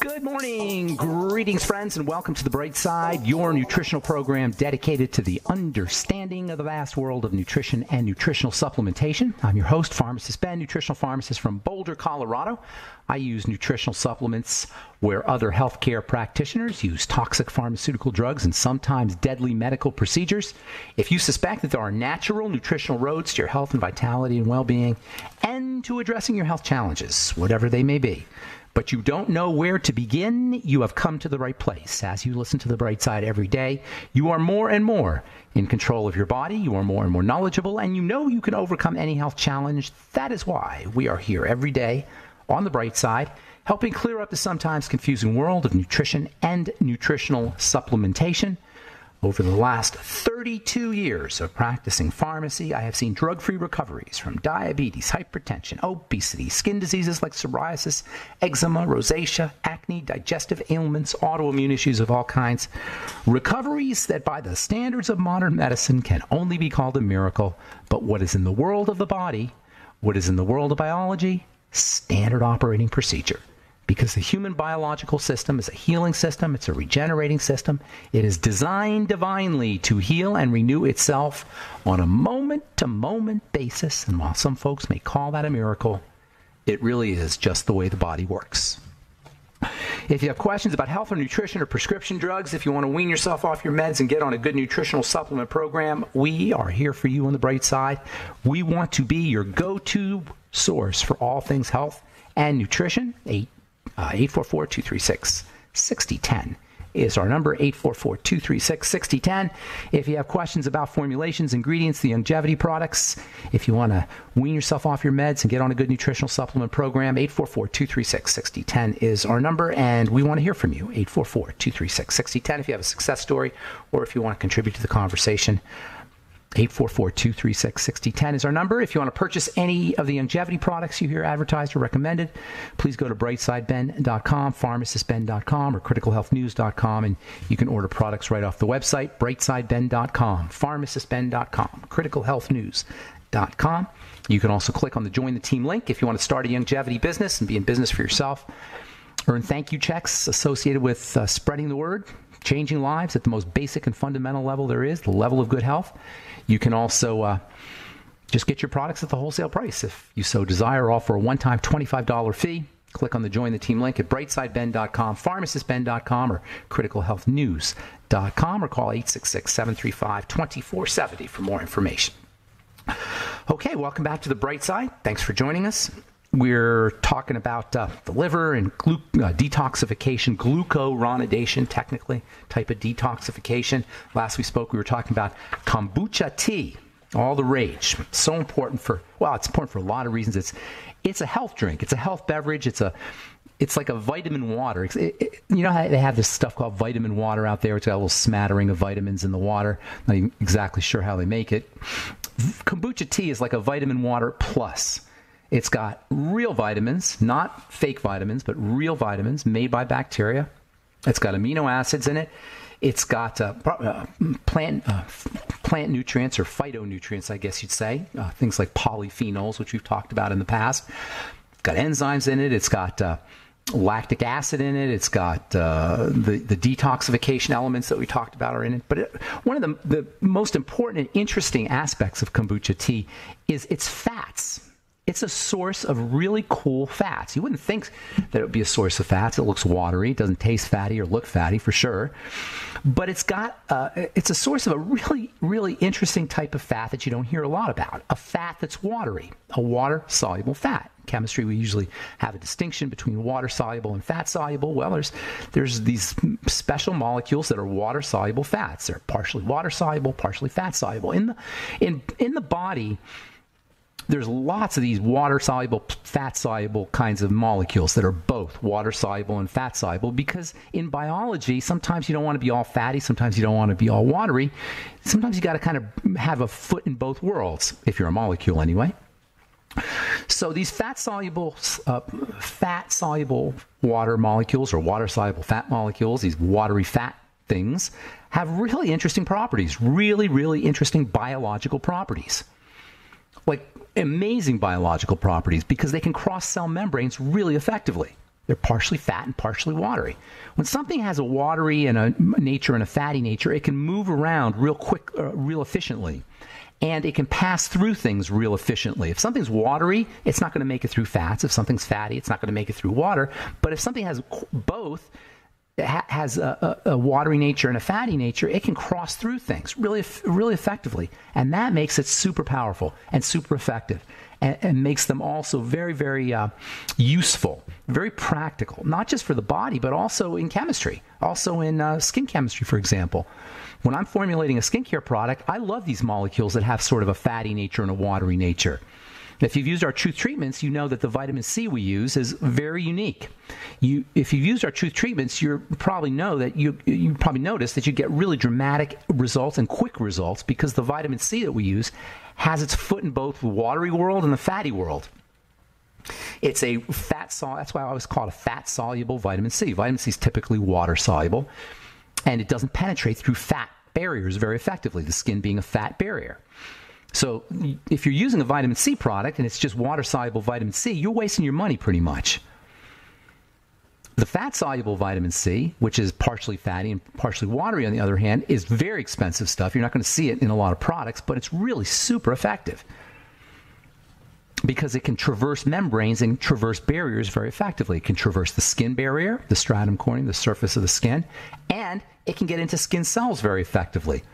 Good morning, greetings friends, and welcome to The Bright Side, your nutritional program dedicated to the understanding of the vast world of nutrition and nutritional supplementation. I'm your host, Pharmacist Ben, nutritional pharmacist from Boulder, Colorado. I use nutritional supplements where other healthcare practitioners use toxic pharmaceutical drugs and sometimes deadly medical procedures. If you suspect that there are natural nutritional roads to your health and vitality and well-being and to addressing your health challenges, whatever they may be, but you don't know where to begin, you have come to the right place. As you listen to The Bright Side every day, you are more and more in control of your body, you are more and more knowledgeable, and you know you can overcome any health challenge. That is why we are here every day on The Bright Side, helping clear up the sometimes confusing world of nutrition and nutritional supplementation. Over the last 32 years of practicing pharmacy, I have seen drug-free recoveries from diabetes, hypertension, obesity, skin diseases like psoriasis, eczema, rosacea, acne, digestive ailments, autoimmune issues of all kinds. Recoveries that by the standards of modern medicine can only be called a miracle. But what is in the world of the body, what is in the world of biology, standard operating procedure. Because the human biological system is a healing system, it's a regenerating system. It is designed divinely to heal and renew itself on a moment-to-moment basis. And while some folks may call that a miracle, it really is just the way the body works. If you have questions about health or nutrition or prescription drugs, if you want to wean yourself off your meds and get on a good nutritional supplement program, we are here for you on The Bright Side. We want to be your go-to source for all things health and nutrition. 844-236-6010 is our number, 844-236-6010. If you have questions about formulations, ingredients, the longevity products, if you want to wean yourself off your meds and get on a good nutritional supplement program, 844-236-6010 is our number, and we want to hear from you, 844-236-6010 if you have a success story or if you want to contribute to the conversation. 844-236-6010 is our number. If you want to purchase any of the longevity products you hear advertised or recommended, please go to brightsideben.com, pharmacistben.com, or criticalhealthnews.com, and you can order products right off the website, brightsideben.com, pharmacistben.com, criticalhealthnews.com. You can also click on the Join the Team link if you want to start a longevity business and be in business for yourself. Earn thank you checks associated with spreading the word, changing lives at the most basic and fundamental level there is, the level of good health. You can also just get your products at the wholesale price if you so desire, or offer a one-time $25 fee. Click on the Join the Team link at brightsideben.com, pharmacistben.com, or criticalhealthnews.com, or call 866-735-2470 for more information. Okay, welcome back to The Bright Side. Thanks for joining us. We're talking about the liver and detoxification, glucuronidation, technically, type of detoxification. Last we spoke, we were talking about kombucha tea, all the rage. So important for, well, it's important for a lot of reasons. It's a health drink. It's a health beverage. It's like a vitamin water. You know how they have this stuff called vitamin water out there? It's got a little smattering of vitamins in the water. Not even exactly sure how they make it. Kombucha tea is like a vitamin water plus. It's got real vitamins, not fake vitamins, but real vitamins made by bacteria. It's got amino acids in it. It's got plant nutrients, or phytonutrients, I guess you'd say. Things like polyphenols, which we've talked about in the past. It's got enzymes in it. It's got lactic acid in it. It's got the detoxification elements that we talked about are in it. But one of the most important and interesting aspects of kombucha tea is its fats. It's a source of really cool fats. You wouldn't think that it would be a source of fats. It looks watery. It doesn't taste fatty or look fatty for sure. But it's a source of a really, really interesting type of fat that you don't hear a lot about. A fat that's watery, a water-soluble fat. In chemistry, we usually have a distinction between water-soluble and fat-soluble. Well, there's these special molecules that are water-soluble fats. They're partially water-soluble, partially fat-soluble. In the body, there's lots of these water-soluble, fat-soluble kinds of molecules that are both water-soluble and fat-soluble, because in biology, sometimes you don't want to be all fatty, sometimes you don't want to be all watery. Sometimes you got to kind of have a foot in both worlds, if you're a molecule anyway. So these fat-soluble water molecules, or water-soluble fat molecules, these watery fat things, have really interesting properties, really, really interesting biological properties. Like amazing biological properties, because they can cross cell membranes really effectively. They're partially fat and partially watery. When something has a watery and a nature and a fatty nature, it can move around real quick, real efficiently. And it can pass through things real efficiently. If something's watery, it's not going to make it through fats. If something's fatty, it's not going to make it through water. But if something has both, has a watery nature and a fatty nature, it can cross through things really, really effectively. And that makes it super powerful and super effective, and makes them also very, very useful, very practical, not just for the body, but also in chemistry, also in skin chemistry, for example. When I'm formulating a skincare product, I love these molecules that have sort of a fatty nature and a watery nature. If you've used our Truth treatments, you know that the vitamin C we use is very unique. If you've used our Truth treatments, you probably know that you probably notice that you get really dramatic results and quick results because the vitamin C that we use has its foot in both the watery world and the fatty world. It's a that's why I always call it a fat-soluble vitamin C. Vitamin C is typically water-soluble, and it doesn't penetrate through fat barriers very effectively, the skin being a fat barrier. So if you're using a vitamin C product and it's just water-soluble vitamin C, you're wasting your money pretty much. The fat-soluble vitamin C, which is partially fatty and partially watery on the other hand, is very expensive stuff. You're not going to see it in a lot of products, but it's really super effective because it can traverse membranes and traverse barriers very effectively. It can traverse the skin barrier, the stratum corneum, the surface of the skin, and it can get into skin cells very effectively.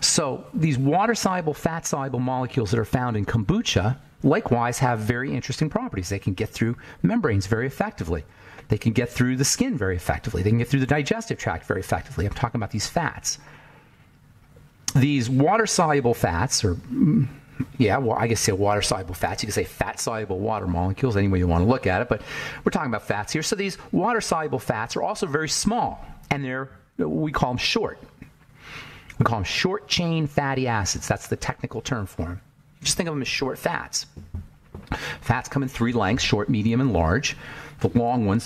So these water-soluble, fat-soluble molecules that are found in kombucha likewise have very interesting properties. They can get through membranes very effectively. They can get through the skin very effectively. They can get through the digestive tract very effectively. I'm talking about these fats. These water-soluble fats, or I guess say water-soluble fats. You can say fat-soluble water molecules, any way you want to look at it, but we're talking about fats here. So these water-soluble fats are also very small, and we call them short. We call them short-chain fatty acids. That's the technical term for them. Just think of them as short fats. Fats come in three lengths: short, medium, and large. The long ones,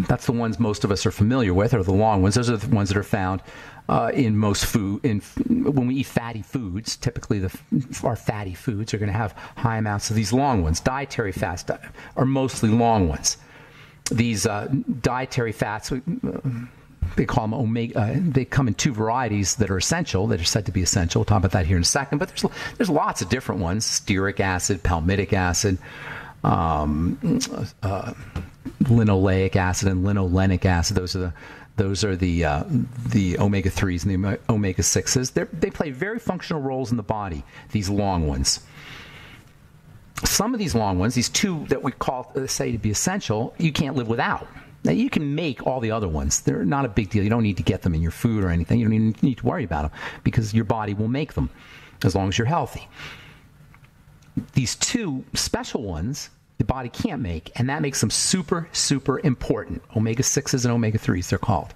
that's the ones most of us are familiar with, are the long ones. Those are the ones that are found in most food. When we eat fatty foods, typically our fatty foods are going to have high amounts of these long ones. Dietary fats are mostly long ones. These dietary fats, they call them omega. They come in two varieties that are essential, that are said to be essential. We'll talk about that here in a second. But there's lots of different ones: stearic acid, palmitic acid, linoleic acid, and linolenic acid. Those are the omega 3s and the omega 6s. They play very functional roles in the body. These long ones. Some of these long ones, these two that we say to be essential, you can't live without. Now, you can make all the other ones. They're not a big deal. You don't need to get them in your food or anything. You don't even need to worry about them because your body will make them as long as you're healthy. These two special ones, the body can't make, and that makes them super, super important. Omega 6s and omega 3s, they're called.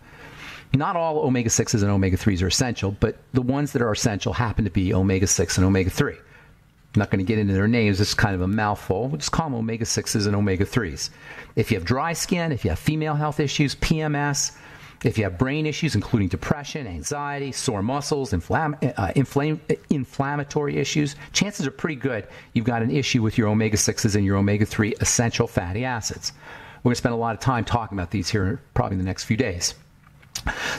Not all omega 6s and omega 3s are essential, but the ones that are essential happen to be omega 6 and omega 3. I'm not going to get into their names. It's kind of a mouthful. We'll just call them omega 6s and omega 3s. If you have dry skin, if you have female health issues, PMS, if you have brain issues, including depression, anxiety, sore muscles, inflammatory issues, chances are pretty good you've got an issue with your omega 6s and your omega 3 essential fatty acids. We're going to spend a lot of time talking about these here probably in the next few days.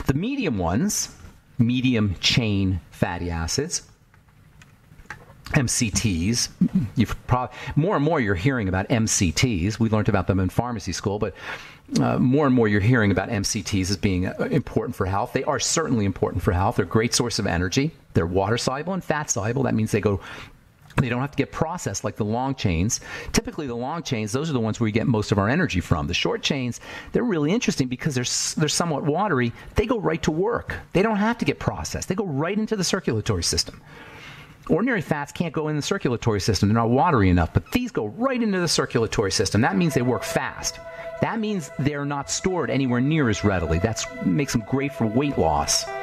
The medium ones, medium chain fatty acids, MCTs. You've probably more and more you're hearing about MCTs. We learned about them in pharmacy school, but more and more you're hearing about MCTs as being important for health. They are certainly important for health. They're a great source of energy. They're water soluble and fat soluble. That means they don't have to get processed like the long chains. Typically, the long chains, those are the ones where we get most of our energy from. The short chains, they're really interesting because they're somewhat watery. They go right to work. They don't have to get processed. They go right into the circulatory system. Ordinary fats can't go in the circulatory system. They're not watery enough, but these go right into the circulatory system. That means they work fast. That means they're not stored anywhere near as readily. That makes them great for weight loss. All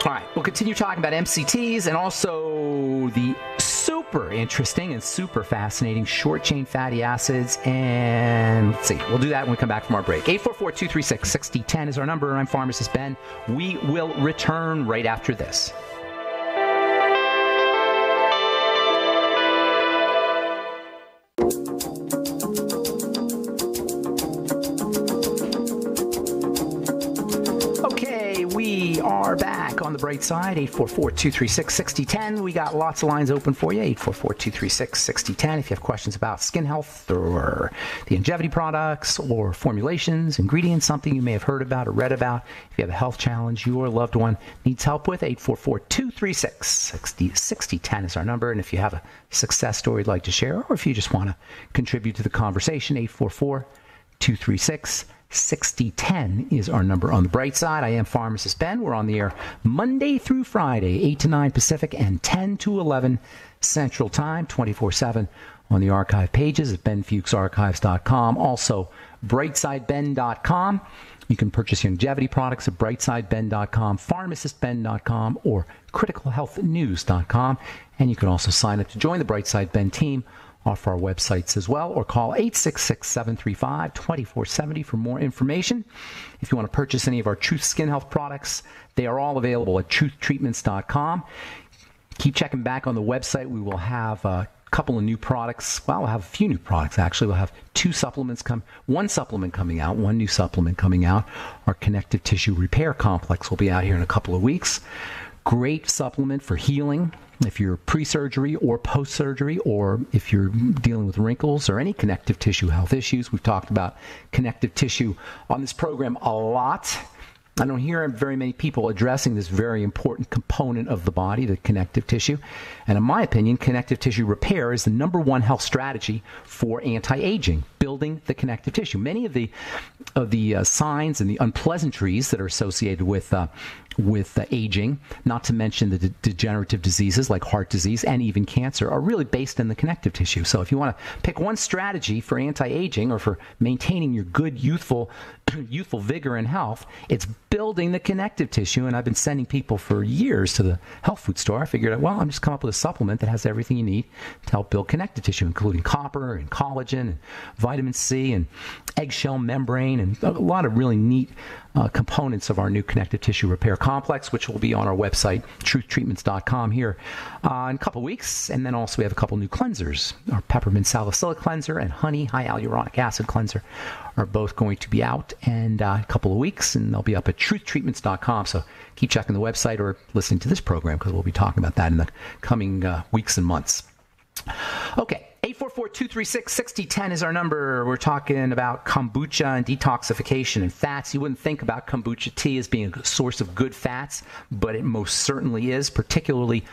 right, we'll continue talking about MCTs and also the super interesting and super fascinating short-chain fatty acids. And let's see, we'll do that when we come back from our break. 844-236-6010 is our number. I'm Pharmacist Ben. We will return right after this. the bright side, 844-236-6010. We got lots of lines open for you, 844-236-6010. If you have questions about skin health or the longevity products or formulations, ingredients, something you may have heard about or read about, if you have a health challenge your loved one needs help with, 844-236-6010 is our number. And if you have a success story you'd like to share, or if you just want to contribute to the conversation, 844-236-6010 is our number on the bright side. I am Pharmacist Ben. We're on the air Monday through Friday, 8 to 9 Pacific and 10 to 11 Central Time, 24/7 on the archive pages at benfuchsarchives.com. Also, brightsideben.com. You can purchase your longevity products at brightsideben.com, pharmacistben.com, or criticalhealthnews.com. And you can also sign up to join the Brightside Ben team off our websites as well, or call 866-735-2470 for more information. If you want to purchase any of our Truth Skin Health products, they are all available at truthtreatments.com. Keep checking back on the website. We will have a couple of new products. Well, we'll have a few new products, actually. We'll have one supplement coming out, one new supplement coming out. Our connective tissue repair complex will be out here in a couple of weeks. Great supplement for healing. If you're pre-surgery or post-surgery, or if you're dealing with wrinkles or any connective tissue health issues. We've talked about connective tissue on this program a lot. I don't hear very many people addressing this very important component of the body, the connective tissue. And in my opinion, connective tissue repair is the number one health strategy for anti-aging, building the connective tissue. Many of the signs and the unpleasantries that are associated with aging, not to mention the degenerative diseases like heart disease and even cancer, are really based in the connective tissue. So if you want to pick one strategy for anti-aging or for maintaining your good youthful vigor and health, it's building the connective tissue. And I've been sending people for years to the health food store. I figured, well, I'm just come up with a supplement that has everything you need to help build connective tissue, including copper and collagen and vitamin C and eggshell membrane and a lot of really neat components of our new connective tissue repair complex, which will be on our website, truthtreatments.com, here in a couple of weeks. And then also we have a couple new cleansers. Our peppermint salicylic cleanser and honey high hyaluronic acid cleanser are both going to be out in a couple of weeks, and they'll be up at truthtreatments.com. So keep checking the website or listening to this program, because we'll be talking about that in the coming weeks and months. Okay. 844-236-6010 is our number. We're talking about kombucha and detoxification and fats. You wouldn't think about kombucha tea as being a source of good fats, but it most certainly is, particularly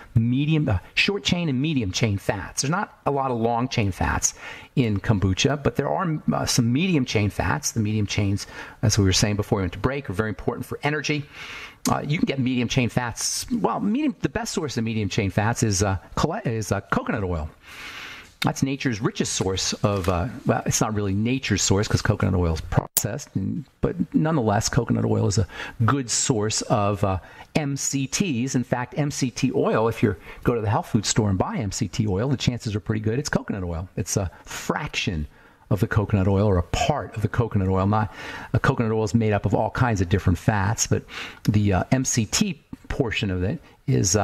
short chain and medium chain fats. There's not a lot of long chain fats in kombucha, but there are some medium chain fats. The medium chains, as we were saying before we went to break, are very important for energy. You can get medium chain fats. Well, the best source of medium chain fats is coconut oil. That's nature's richest source of, well, it's not really nature's source because coconut oil is processed, but nonetheless, coconut oil is a good source of MCTs. In fact, MCT oil, if you go to the health food store and buy MCT oil, the chances are pretty good it's coconut oil. It's a fraction of the coconut oil, or a part of the coconut oil. Coconut oil is made up of all kinds of different fats, but the MCT portion of it is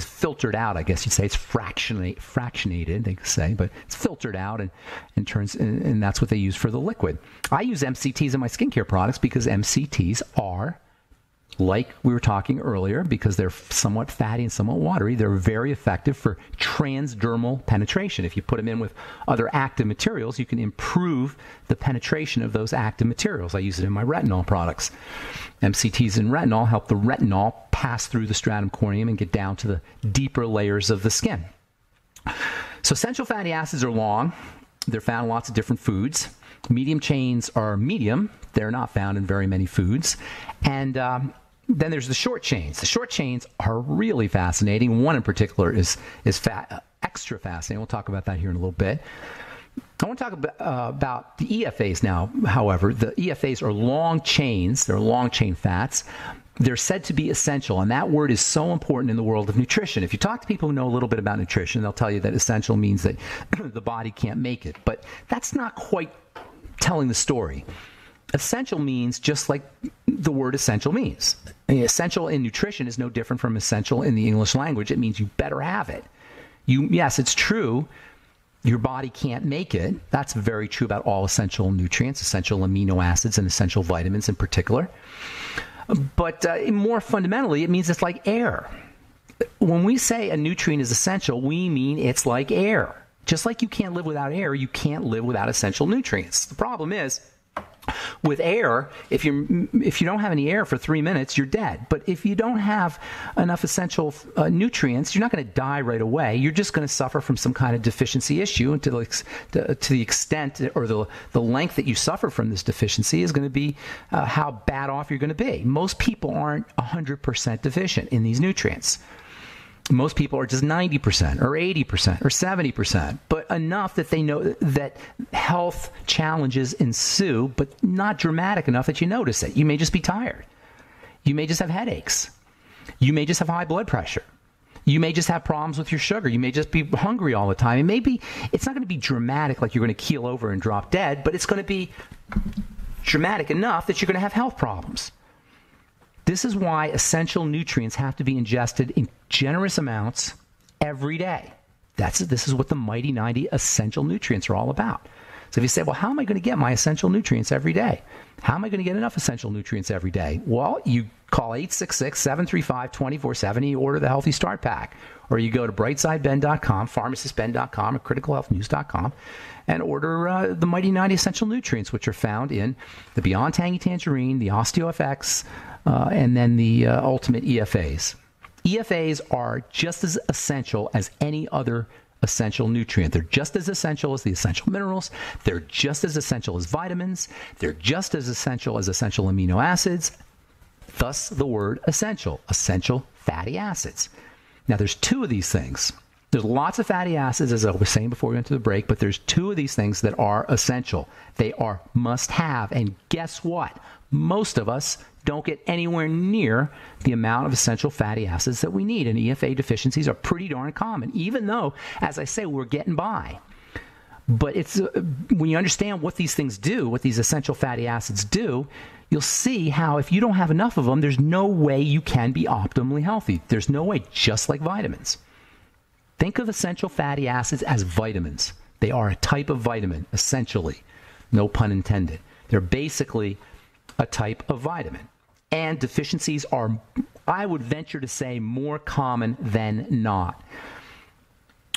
filtered out, I guess you'd say. It's fractionated, they say, but it's filtered out and that's what they use for the liquid. I use MCTs in my skincare products because MCTs are, like we were talking earlier, because they're somewhat fatty and somewhat watery, they're very effective for transdermal penetration. If you put them in with other active materials, you can improve the penetration of those active materials. I use it in my retinol products. MCTs and retinol help the retinol pass through the stratum corneum and get down to the deeper layers of the skin. So essential fatty acids are long. They're found in lots of different foods. Medium chains are medium. They're not found in very many foods. And then there's the short chains. The short chains are really fascinating. One in particular is extra fascinating. We'll talk about that here in a little bit. I want to talk about the EFAs now, however. The EFAs are long chains. They're long chain fats. They're said to be essential, and that word is so important in the world of nutrition. If you talk to people who know a little bit about nutrition, they'll tell you that essential means that the body can't make it. But that's not quite telling the story. Essential means just like the word essential means. Essential in nutrition is no different from essential in the English language. It means you better have it. Yes, it's true. your body can't make it. That's very true about all essential nutrients, essential amino acids, and essential vitamins in particular. But more fundamentally, it means it's like air. When we say a nutrient is essential, we mean it's like air. Just like you can't live without air, you can't live without essential nutrients. The problem is, with air, if you don't have any air for 3 minutes, you're dead. But if you don't have enough essential nutrients, you're not going to die right away. You're just going to suffer from some kind of deficiency issue. And to the extent or the length that you suffer from this deficiency is going to be how bad off you're going to be. Most people aren't 100% deficient in these nutrients. Most people are just 90% or 80% or 70%, but enough that they know that health challenges ensue, but not dramatic enough that you notice it. You may just be tired. You may just have headaches. You may just have high blood pressure. You may just have problems with your sugar. You may just be hungry all the time. And it's not going to be dramatic like you're going to keel over and drop dead, but it's going to be dramatic enough that you're going to have health problems. This is why essential nutrients have to be ingested in generous amounts every day. This is what the Mighty 90 essential nutrients are all about. So if you say, well, how am I going to get my essential nutrients every day? How am I going to get enough essential nutrients every day? Well, you call 866-735-2470, you order the Healthy Start Pack, or you go to brightsideben.com, pharmacistben.com, or criticalhealthnews.com, and order the Mighty 90 essential nutrients, which are found in the Beyond Tangy Tangerine, the OsteoFX, and then the Ultimate EFAs. EFAs are just as essential as any other essential nutrient. They're just as essential as the essential minerals. They're just as essential as vitamins. They're just as essential as essential amino acids. Thus, the word essential fatty acids. Now, there's two of these things. There's lots of fatty acids, as I was saying before we went to the break, but there's two of these things that are essential. They are must-have. And guess what? Most of us don't get anywhere near the amount of essential fatty acids that we need. And EFA deficiencies are pretty darn common, even though, as I say, we're getting by. But it's when you understand what these things do, what these essential fatty acids do, you'll see how if you don't have enough of them, there's no way you can be optimally healthy. There's no way, just like vitamins. Think of essential fatty acids as vitamins. They are a type of vitamin, essentially. No pun intended. They're basically a type of vitamin. And deficiencies are, I would venture to say, more common than not.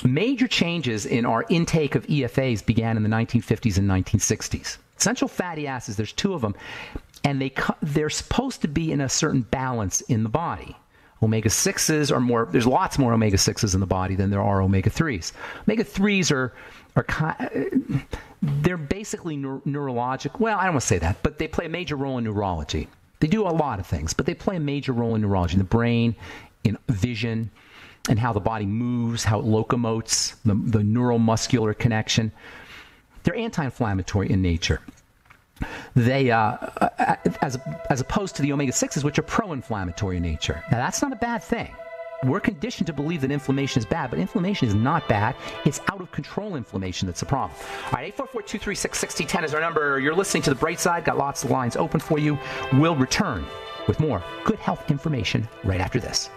Major changes in our intake of EFAs began in the 1950s and 1960s. Essential fatty acids, there's two of them, and they're supposed to be in a certain balance in the body. Omega-6s are more, there's lots more omega-6s in the body than there are omega-3s. Omega-3s are they're basically neurologic. Well, I don't want to say that, but they play a major role in neurology. They do a lot of things, but they play a major role in neurology, in the brain, in vision, and how the body moves, how it locomotes, the neuromuscular connection. They're anti-inflammatory in nature. They, as opposed to the omega-6s, which are pro-inflammatory in nature. Now, that's not a bad thing. We're conditioned to believe that inflammation is bad, but inflammation is not bad. It's out of control inflammation that's the problem. All right, 844-236-6010 is our number. You're listening to The Bright Side. Got lots of lines open for you. We'll return with more good health information right after this.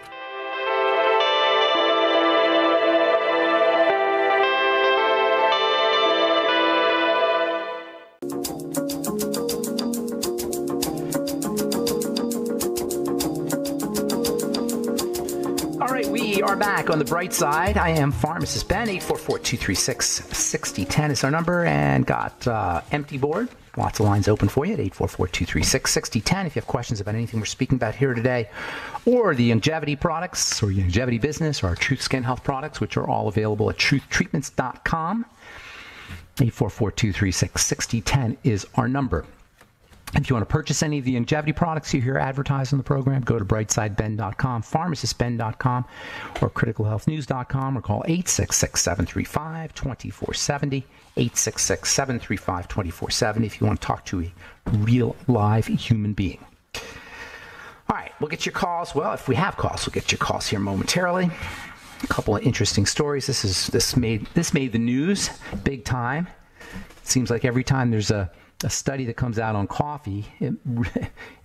We are back on The Bright Side. I am Pharmacist Ben. 844-236-6010 is our number, and got empty board. Lots of lines open for you at 844-236-6010. If you have questions about anything we're speaking about here today, or the longevity products, or your longevity business, or our Truth Skin Health products, which are all available at truthtreatments.com. 844-236-6010 is our number. If you want to purchase any of the longevity products you hear advertised on the program, go to brightsideben.com, pharmacistben.com, or criticalhealthnews.com, or call 866-735-2470, 866-735-2470 if you want to talk to a real, live human being. All right, we'll get your calls. Well, if we have calls, we'll get your calls here momentarily. A couple of interesting stories. This made the news big time. It seems like every time there's a study that comes out on coffee,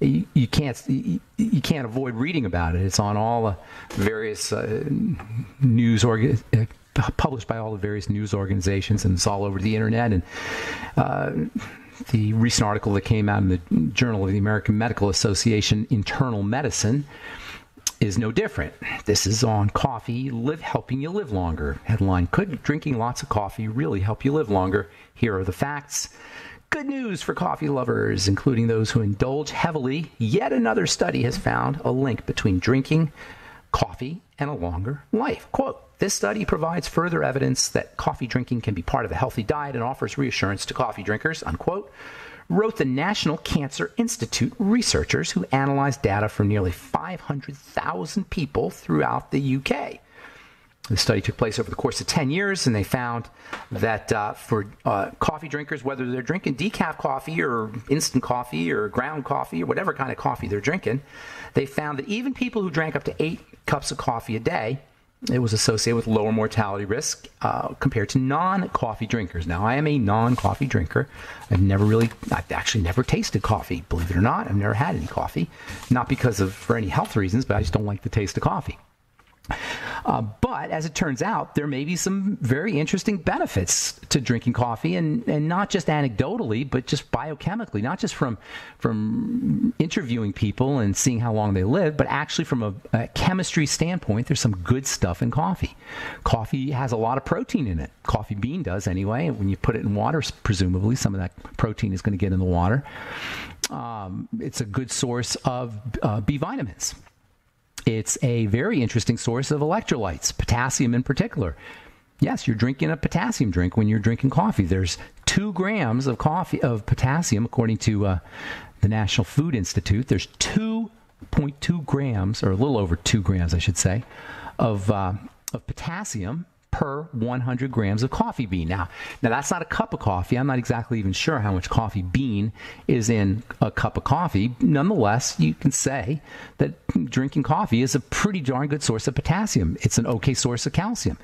you can't avoid reading about it. It's on all the various news published by all the various news organizations, and it's all over the internet. And the recent article that came out in the Journal of the American Medical Association, Internal Medicine, is no different. This is on coffee helping you live longer. Headline: could drinking lots of coffee really help you live longer? Here are the facts. Good news for coffee lovers, including those who indulge heavily. Yet another study has found a link between drinking coffee and a longer life. Quote, this study provides further evidence that coffee drinking can be part of a healthy diet and offers reassurance to coffee drinkers, unquote, wrote the National Cancer Institute researchers who analyzed data from nearly 500,000 people throughout the UK. The study took place over the course of 10 years, and they found that for coffee drinkers, whether they're drinking decaf coffee or instant coffee or ground coffee or whatever kind of coffee they're drinking, they found that even people who drank up to 8 cups of coffee a day, it was associated with lower mortality risk compared to non-coffee drinkers. Now, I am a non-coffee drinker. I've actually never tasted coffee, believe it or not. I've never had any coffee, not for any health reasons, but I just don't like the taste of coffee. But as it turns out, there may be some very interesting benefits to drinking coffee, and not just anecdotally, but just biochemically, not just from interviewing people and seeing how long they live, but actually from a chemistry standpoint, there's some good stuff in coffee. Coffee has a lot of protein in it. Coffee bean does anyway. When you put it in water, presumably some of that protein is going to get in the water. It's a good source of B vitamins. It's a very interesting source of electrolytes, potassium in particular. Yes, you're drinking a potassium drink when you're drinking coffee. There's 2 grams of potassium, according to the National Food Institute. There's 2.2 grams, or a little over 2 grams, I should say, of potassium per 100 grams of coffee bean. Now that's not a cup of coffee. I'm not exactly even sure how much coffee bean is in a cup of coffee. Nonetheless, you can say that drinking coffee is a pretty darn good source of potassium. It's an okay source of calcium.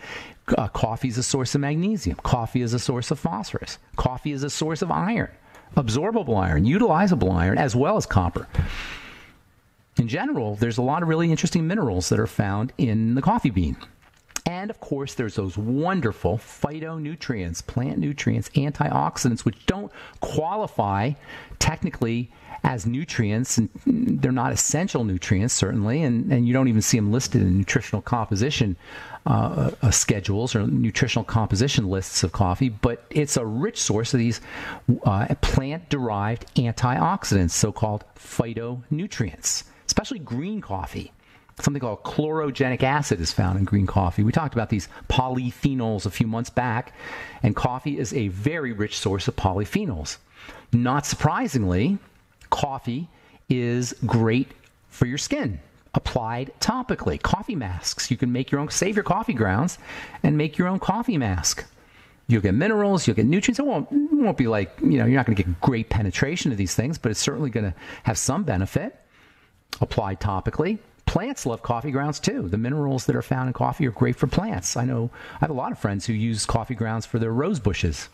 Coffee is a source of magnesium. Coffee is a source of phosphorus. Coffee is a source of iron, absorbable iron, utilizable iron, as well as copper. In general, there's a lot of really interesting minerals that are found in the coffee bean. And, of course, there's those wonderful phytonutrients, plant nutrients, antioxidants, which don't qualify technically as nutrients, and they're not essential nutrients, certainly, and you don't even see them listed in nutritional composition schedules or nutritional composition lists of coffee, but it's a rich source of these plant-derived antioxidants, so-called phytonutrients, especially green coffee. Something called chlorogenic acid is found in green coffee. We talked about these polyphenols a few months back, and coffee is a very rich source of polyphenols. Not surprisingly, coffee is great for your skin, applied topically. Coffee masks. You can make your own, save your coffee grounds, and make your own coffee mask. You'll get minerals, you'll get nutrients. It won't be like, you're not going to get great penetration of these things, but it's certainly going to have some benefit applied topically. Plants love coffee grounds too. The minerals that are found in coffee are great for plants. I have a lot of friends who use coffee grounds for their rose bushes.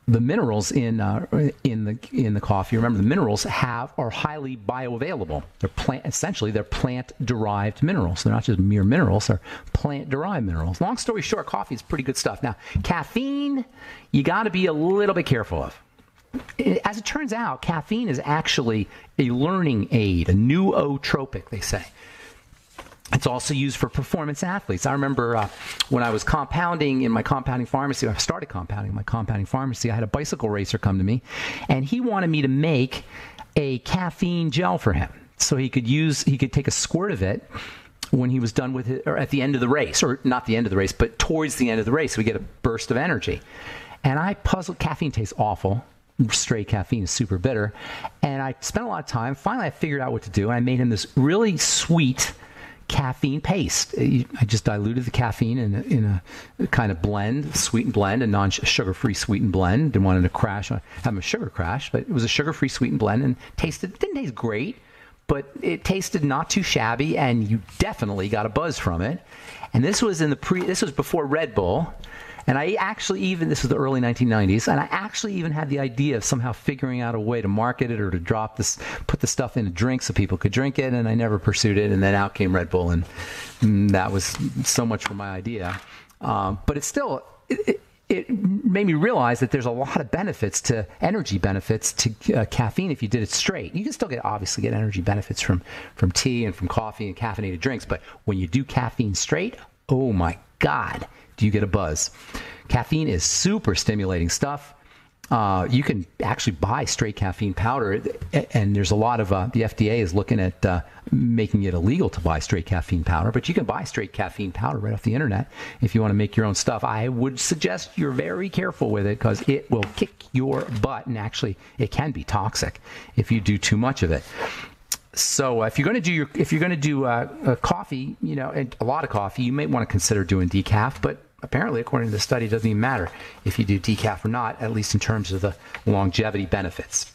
The minerals in the coffee, remember, the minerals are highly bioavailable. They're plant-derived minerals. They're not just mere minerals, they're plant-derived minerals. Long story short, coffee is pretty good stuff. Now, caffeine, you got to be a little bit careful of. As it turns out, caffeine is actually a learning aid, a nootropic, they say. It's also used for performance athletes. I remember when I was compounding in my compounding pharmacy, I started compounding in my compounding pharmacy, I had a bicycle racer come to me, and he wanted me to make a caffeine gel for him. So he could take a squirt of it when he was done with it, or at the end of the race, or not the end of the race, but towards the end of the race, so we get a burst of energy. And I puzzled. Caffeine tastes awful. Straight caffeine is super bitter. And I spent a lot of time. Finally, I figured out what to do. I made him this really sweet caffeine paste. I just diluted the caffeine in a kind of blend, sweetened blend, a non-sugar-free sweetened blend. Didn't want him to have a sugar crash, but it was a sugar-free sweetened blend, and didn't taste great, but it tasted not too shabby, and you definitely got a buzz from it. And this was before Red Bull. And I actually even, this was the early 1990s, and I actually even had the idea of somehow figuring out a way to market it or to put the stuff in a drink so people could drink it, and I never pursued it. And then out came Red Bull, and that was so much for my idea. But it's still, it made me realize that there's a lot of energy benefits to caffeine if you did it straight. You can still obviously get energy benefits from tea and from coffee and caffeinated drinks, but when you do caffeine straight, oh my God, do you get a buzz. Caffeine is super stimulating stuff. You can actually buy straight caffeine powder, and there's a lot of the FDA is looking at making it illegal to buy straight caffeine powder, but you can buy straight caffeine powder right off the internet if you want to make your own stuff. I would suggest you're very careful with it because it will kick your butt, and actually it can be toxic if you do too much of it. So if you're going to do coffee, and a lot of coffee, you may want to consider doing decaf, but apparently, according to the study, it doesn't even matter if you do decaf or not, at least in terms of the longevity benefits.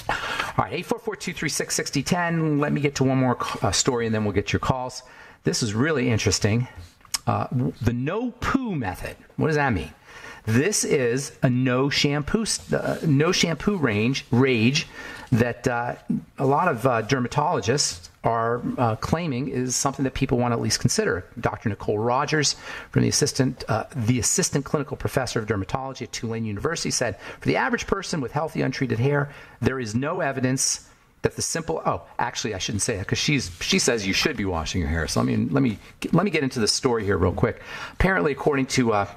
All right, 844-236-6010. Let me get to one more story, and then we'll get your calls. This is really interesting. The no-poo method. What does that mean? This is a no shampoo rage that a lot of dermatologists are claiming is something that people want to at least consider. Dr. Nicole Rogers, from the assistant clinical professor of dermatology at Tulane University, said, for the average person with healthy, untreated hair, there is no evidence that the simple. Oh, actually, I shouldn't say that because she says you should be washing your hair. So let me get into the story here real quick. Apparently, according to a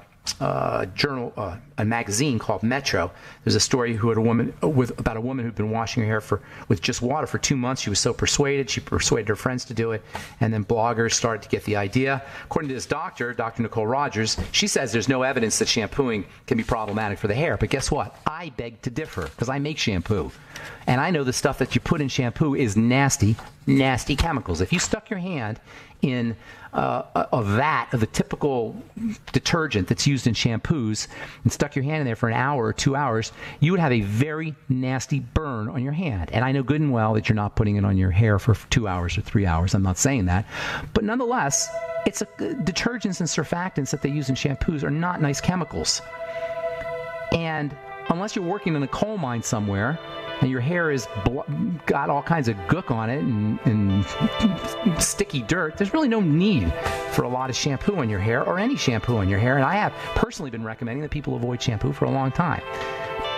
magazine called Metro. There's a story about a woman who'd been washing her hair with just water for 2 months. She was so persuaded, she persuaded her friends to do it, and then bloggers started to get the idea. According to this doctor, Dr. Nicole Rogers, she says there's no evidence that shampooing can be problematic for the hair. But guess what? I beg to differ because I make shampoo, and I know the stuff that you put in shampoo is nasty, nasty chemicals. If you stuck your hand in a vat of the typical detergent that's used in shampoos and stuck your hand in there for an hour or 2 hours, you would have a very nasty burn on your hand. And I know good and well that you're not putting it on your hair for 2 hours or 3 hours. I'm not saying that. But nonetheless, detergents and surfactants that they use in shampoos are not nice chemicals. And unless you're working in a coal mine somewhere, and your hair is got all kinds of gook on it and sticky dirt, there's really no need for a lot of shampoo on your hair or any shampoo on your hair. And I have personally been recommending that people avoid shampoo for a long time.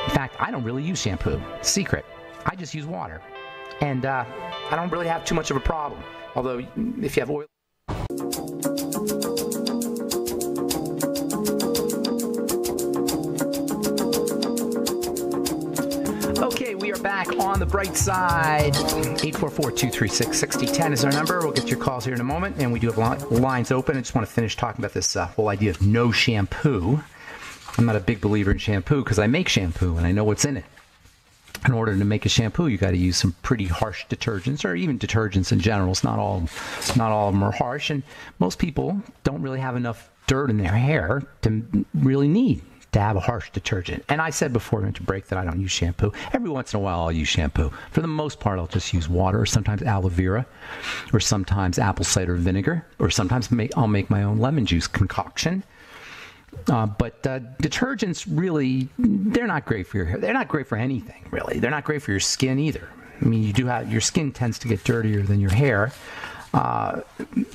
In fact, I don't really use shampoo. Secret. I just use water. And I don't really have too much of a problem. Although, if you have oil... Okay, we are back on the bright side. 844-236-6010 is our number. We'll get your calls here in a moment, and we do have lines open. I just want to finish talking about this whole idea of no shampoo. I'm not a big believer in shampoo because I make shampoo, and I know what's in it. In order to make a shampoo, you got to use some pretty harsh detergents, or even detergents in general. Not all of them are harsh, and most people don't really have enough dirt in their hair to really need to have a harsh detergent. And I said before we went to break that I don't use shampoo. Every once in a while I'll use shampoo. For the most part, I'll just use water, or sometimes aloe vera, or sometimes apple cider vinegar, or sometimes I'll make my own lemon juice concoction. But detergents, really, they're not great for your hair. They're not great for anything, really. They're not great for your skin either. I mean, your skin tends to get dirtier than your hair.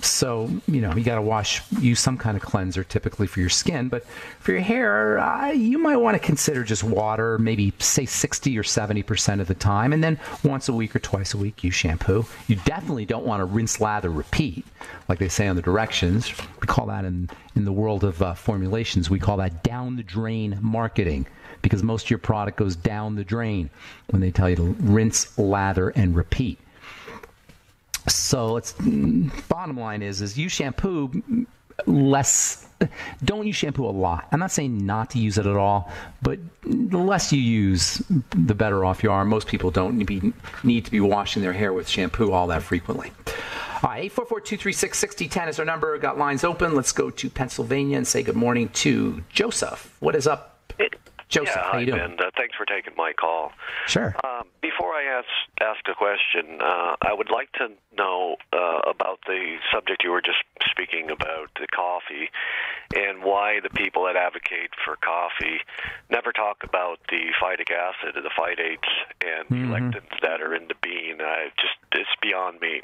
So, you got to use some kind of cleanser typically for your skin. But for your hair, you might want to consider just water, maybe say 60 or 70% of the time. And then once a week or twice a week, use shampoo. You definitely don't want to rinse, lather, repeat, like they say on the directions. We call that in the world of formulations, we call that down the drain marketing. Because most of your product goes down the drain when they tell you to rinse, lather, and repeat. So bottom line is use shampoo less. Don't use shampoo a lot. I'm not saying not to use it at all, but the less you use, the better off you are. Most people don't need to be washing their hair with shampoo all that frequently. All right, 844-236-6010 is our number. Got lines open. Let's go to Pennsylvania and say good morning to Joseph. What is up? Joseph, Yeah, how you doing? and thanks for taking my call. Sure. Before I ask a question, I would like to know about the subject you were just speaking about, the coffee, and why the people that advocate for coffee never talk about the phytic acid, the phytates, and the lectins that are in the bean. It's beyond me.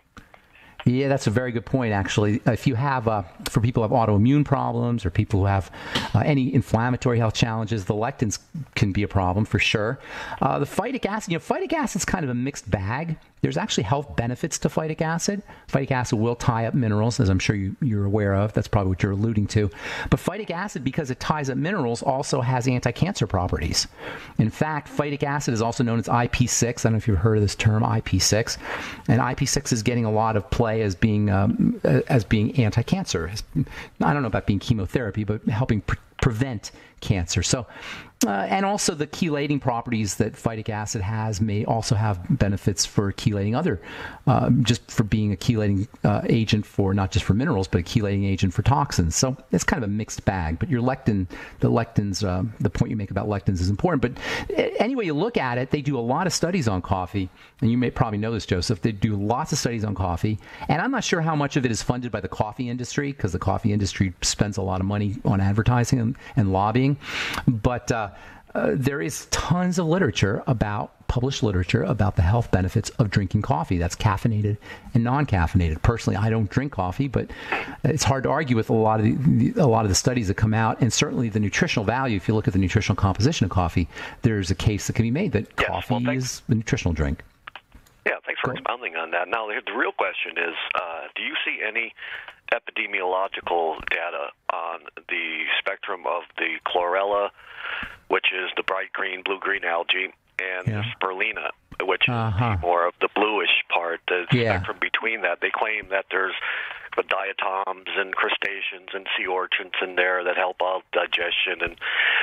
Yeah, that's a very good point, actually. If you have, for people who have autoimmune problems or people who have any inflammatory health challenges, the lectins can be a problem for sure. The phytic acid, phytic acid is kind of a mixed bag. There's actually health benefits to phytic acid. Phytic acid will tie up minerals, as I'm sure you're aware of. That's probably what you're alluding to. But phytic acid, because it ties up minerals, also has anti-cancer properties. In fact, phytic acid is also known as IP6. I don't know if you've heard of this term, IP6. And IP6 is getting a lot of play as being anti-cancer. I don't know about being chemotherapy, but helping prevent cancer. So, and also the chelating properties that phytic acid has may also have benefits for chelating other, just for being a chelating agent for not just for minerals, but a chelating agent for toxins. So it's kind of a mixed bag. But the lectins, the point you make about lectins is important. But anyway, you look at it, they do a lot of studies on coffee, and you may probably know this, Joseph. They do lots of studies on coffee, and I'm not sure how much of it is funded by the coffee industry, because the coffee industry spends a lot of money on advertising and lobbying. But there is tons of published literature about the health benefits of drinking coffee. That's caffeinated and non-caffeinated. Personally, I don't drink coffee, but it's hard to argue with a lot of the studies that come out, and certainly the nutritional value. If you look at the nutritional composition of coffee, there's a case that can be made that coffee is a nutritional drink. Yeah, thanks for expounding on that. Now, the real question is, do you see any epidemiological data on the spectrum of the chlorella, which is the bright green, blue-green algae, and the spirulina, which is more of the bluish part, the spectrum between that? They claim that there's diatoms and crustaceans and sea urchins in there that help out digestion.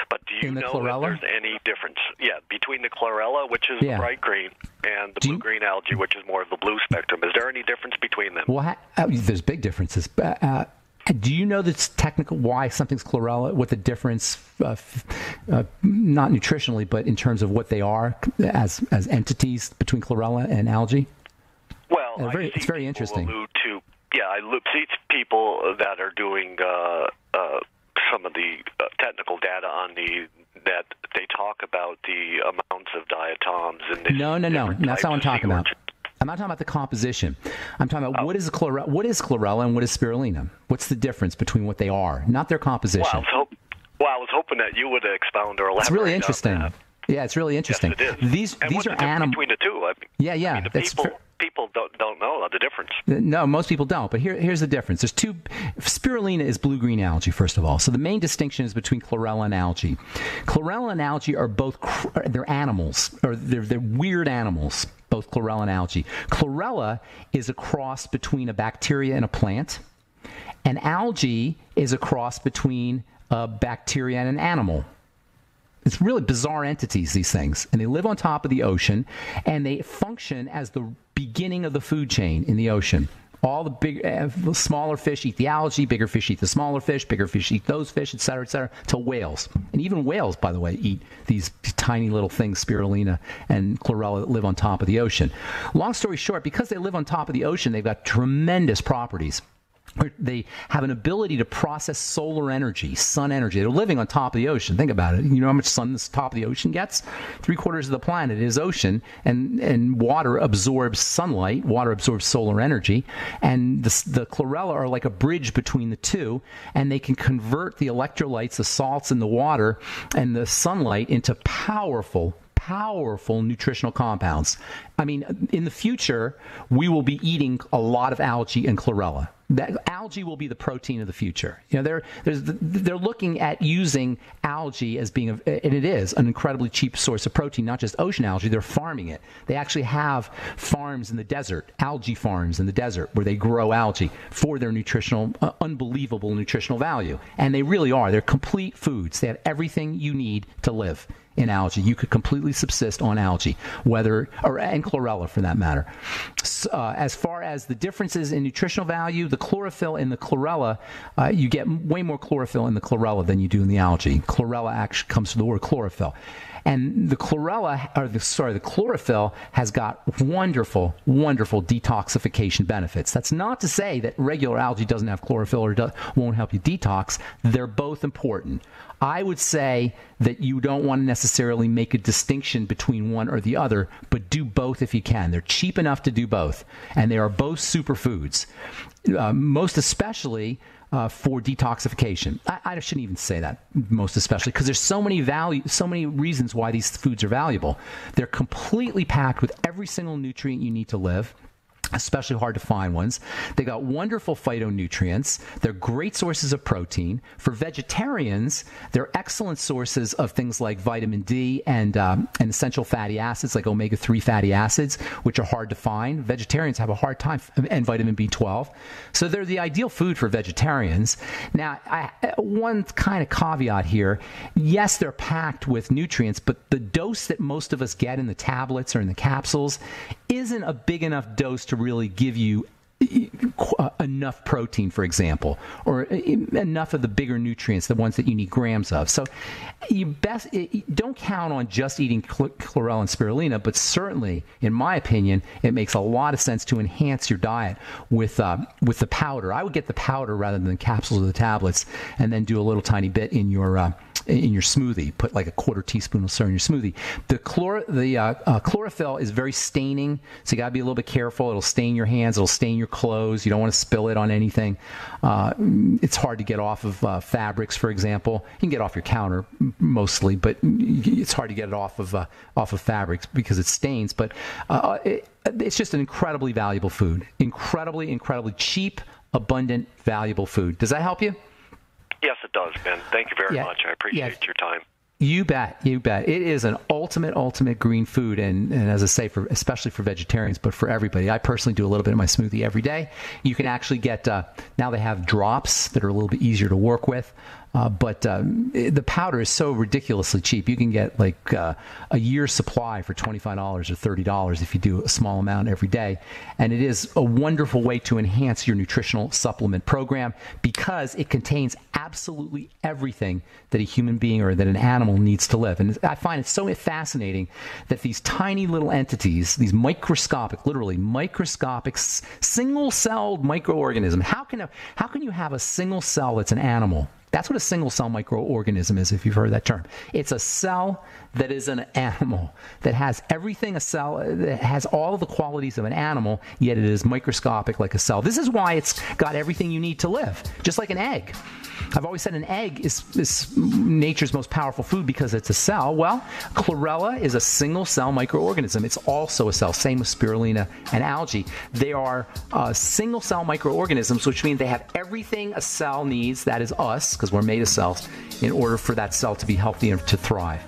But do you know if there's any difference? Yeah, between the chlorella, which is the bright green, and the blue-green algae, which is more of the blue spectrum. Is there any difference between them? Well, there's big differences. Do you know that's technical why something's chlorella? What the difference, not nutritionally, but in terms of what they are as entities between chlorella and algae? Well, it's very interesting. I see people that are doing some of the technical data on that they talk about the amounts of diatoms and no. That's not what I'm talking about. I'm not talking about the composition. I'm talking about what is chlorella and what is spirulina. What's the difference between what they are, not their composition? Well, I was hoping that you would expound or elaborate. It's really interesting. On that. Yeah, it's really interesting. Yes, it is. These are animals between the two. People don't know the difference. No, most people don't. But here's the difference. There's two. Spirulina is blue-green algae, first of all. So the main distinction is between chlorella and algae. Chlorella and algae are both they're animals, or they're weird animals. Both chlorella and algae. Chlorella is a cross between a bacteria and a plant, and algae is a cross between a bacteria and an animal. It's really bizarre entities, these things. And they live on top of the ocean, and they function as the beginning of the food chain in the ocean. All the smaller fish eat the algae, bigger fish eat the smaller fish, bigger fish eat those fish, et cetera, till whales. And even whales, by the way, eat these tiny little things, spirulina and chlorella, that live on top of the ocean. Long story short, because they live on top of the ocean, they've got tremendous properties. They have an ability to process solar energy, sun energy. They're living on top of the ocean. Think about it. You know how much sun the top of the ocean gets? 3/4 of the planet is ocean, and water absorbs sunlight. Water absorbs solar energy, and the chlorella are like a bridge between the two, and they can convert the electrolytes, the salts in the water, and the sunlight into powerful nutritional compounds. I mean, in the future, we will be eating a lot of algae and chlorella. That algae will be the protein of the future. You know, they're looking at using algae as being, and it is an incredibly cheap source of protein, not just ocean algae. They're farming it. They actually have farms in the desert, algae farms in the desert, where they grow algae for their nutritional, unbelievable nutritional value. And they really are. They're complete foods. They have everything you need to live. in algae. You could completely subsist on algae, and chlorella for that matter. As far as the differences in nutritional value, the chlorophyll in the chlorella, you get way more chlorophyll in the chlorella than you do in the algae. Chlorella actually comes from the word chlorophyll. And the the chlorophyll has got wonderful, wonderful detoxification benefits. That's not to say that regular algae doesn't have chlorophyll or won't help you detox. They're both important. I would say that you don't want to necessarily make a distinction between one or the other, but do both if you can. They're cheap enough to do both, and they are both superfoods, most especially for detoxification. I shouldn't even say that, most especially, because there's so many reasons why these foods are valuable. They're completely packed with every single nutrient you need to live, especially hard to find ones. They got wonderful phytonutrients. They're great sources of protein. For vegetarians, they're excellent sources of things like vitamin D and essential fatty acids like omega-3 fatty acids, which are hard to find. Vegetarians have a hard time, and vitamin B12. So they're the ideal food for vegetarians. Now, one kind of caveat here, yes, they're packed with nutrients, but the dose that most of us get in the tablets or in the capsules isn't a big enough dose to really give you enough protein, for example, or enough of the bigger nutrients, the ones that you need grams of. So you don't count on just eating chlorella and spirulina, but certainly, in my opinion, it makes a lot of sense to enhance your diet with the powder. I would get the powder rather than the capsules or the tablets, and then do a little tiny bit in your smoothie. Put like a quarter teaspoon or so in your smoothie. The chlorophyll is very staining, so you got to be a little bit careful. It'll stain your hands. It'll stain your clothes. You don't want to spill it on anything. It's hard to get off of fabrics, for example. You can get off your counter mostly, but it's hard to get it off of fabrics because it stains. But it's just an incredibly valuable food. Incredibly, incredibly cheap, abundant, valuable food. Does that help you? Yes, it does, Ben. Thank you very much. I appreciate your time. You bet. You bet. It is an ultimate green food, and as I say, especially for vegetarians, but for everybody. I personally do a little bit in my smoothie every day. You can actually get, now they have drops that are a little bit easier to work with. But the powder is so ridiculously cheap. You can get like a year's supply for $25 or $30 if you do a small amount every day. And it is a wonderful way to enhance your nutritional supplement program because it contains absolutely everything that a human being or that an animal needs to live. And I find it so fascinating that these tiny little entities, these microscopic, literally microscopic, single-celled microorganism, how can you have a single cell that's an animal? That's what a single-cell microorganism is, if you've heard that term. It's a cell that is an animal, that has everything a cell, that has all of the qualities of an animal, yet it is microscopic like a cell. This is why it's got everything you need to live, just like an egg. I've always said an egg is nature's most powerful food because it's a cell. Well, chlorella is a single-cell microorganism. It's also a cell, same with spirulina and algae. They are single-cell microorganisms, which means they have everything a cell needs, that is us, because we're made of cells, in order for that cell to be healthy and to thrive.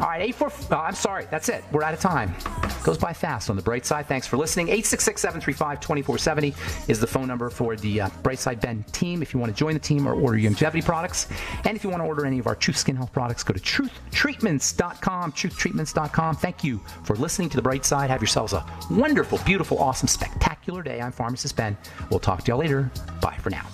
All right, I'm sorry, that's it. We're out of time. Goes by fast on the bright side. Thanks for listening. 866-735-2470 is the phone number for the Brightside Ben team if you want to join the team or order your longevity products. And if you want to order any of our Truth Skin Health products, go to truthtreatments.com, truthtreatments.com. Thank you for listening to the Bright Side. Have yourselves a wonderful, beautiful, awesome, spectacular day. I'm Pharmacist Ben. We'll talk to y'all later. Bye for now.